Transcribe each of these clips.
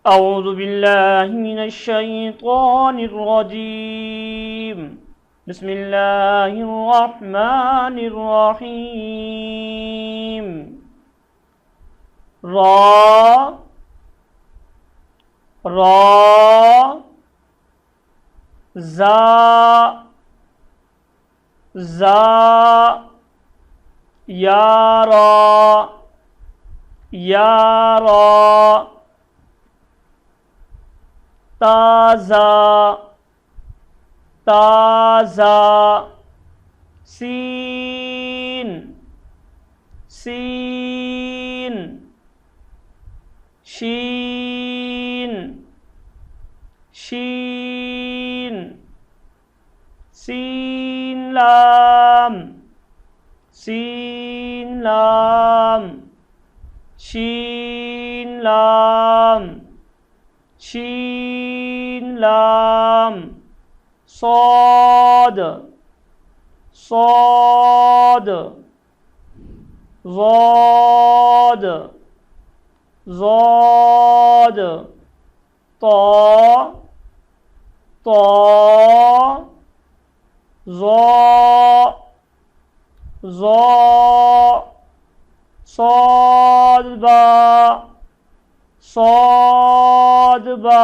अऊज़ु बिल्लाहि मिनश शैतानिर रजीम। बिस्मिल्लाहिर रहमानिर रहीम। रा रा जा जा यारा यारा ताज़ा ताज़ा सीन सीन शीन शीन सीन लाम सीन लाम शीन लाम शीन लाम सौद सौद ज़ौद ज़ौद तो तो ज़ौ ज़ौ सौद बा सौद बा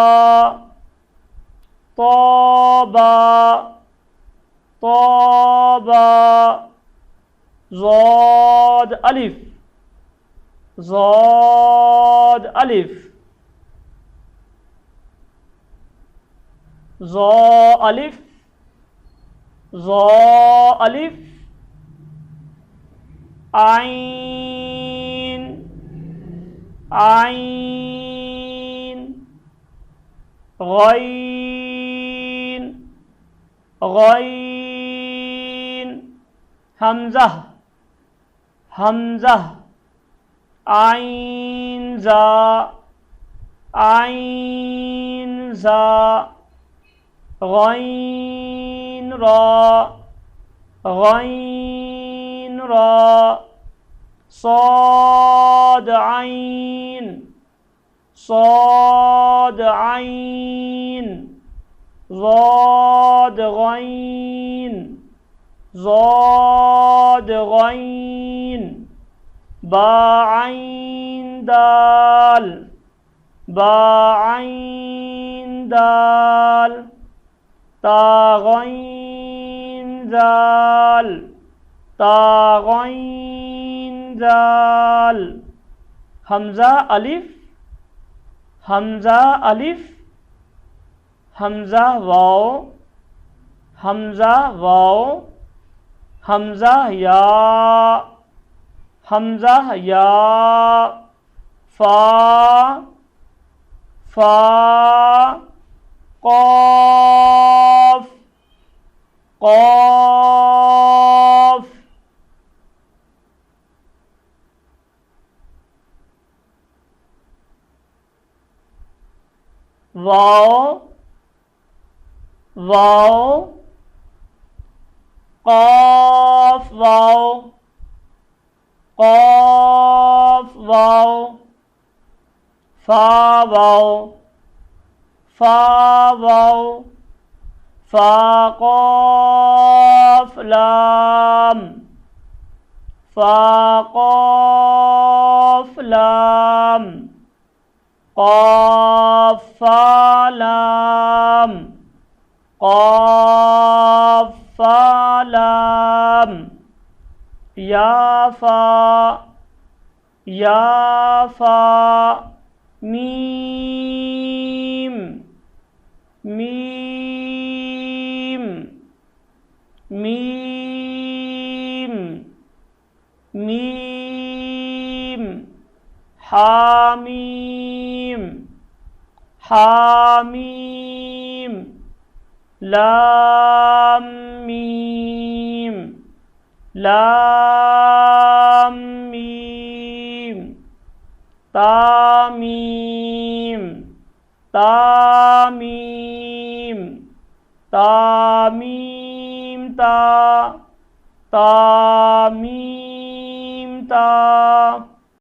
तौबा तौबा ज़ौद अलिफ ज़ौद अलिफ ज़ौ अलिफ ज़ौ अलिफ आइन आइन गईन गईन हमज़ा हमज़ा आइन जा आइन जा गईन रा गईन रा सौद आइन सौद आइन ज़ौद गईन ज़ौद गईन बा आइन दाल बा आइन दाल ता गईन दाल ता गईन दाल हमज़ा अलिफ हमज़ा अलिफ हमज़ा वाओ हमज़ा वाओ हमज़ा या हमज़ा या फ़ा फ़ा क़ाफ़ क़ाफ़ वाओ वाओ क़ाफ़ वाओ क़ाफ़ वाओ फ़ा वाओ फ़ा वाओ फ़ा क़ाफ़ लाम फ़ा क़ाफ़ लाम क़ाफ़ फ़ा लाम क़ाफ़ फ़ा लाम या फ़ा मीम मीम मीम मीम हामीम हामीम लाम मीम लाम मीम तामीम तामीम तामीम ता तामीम ता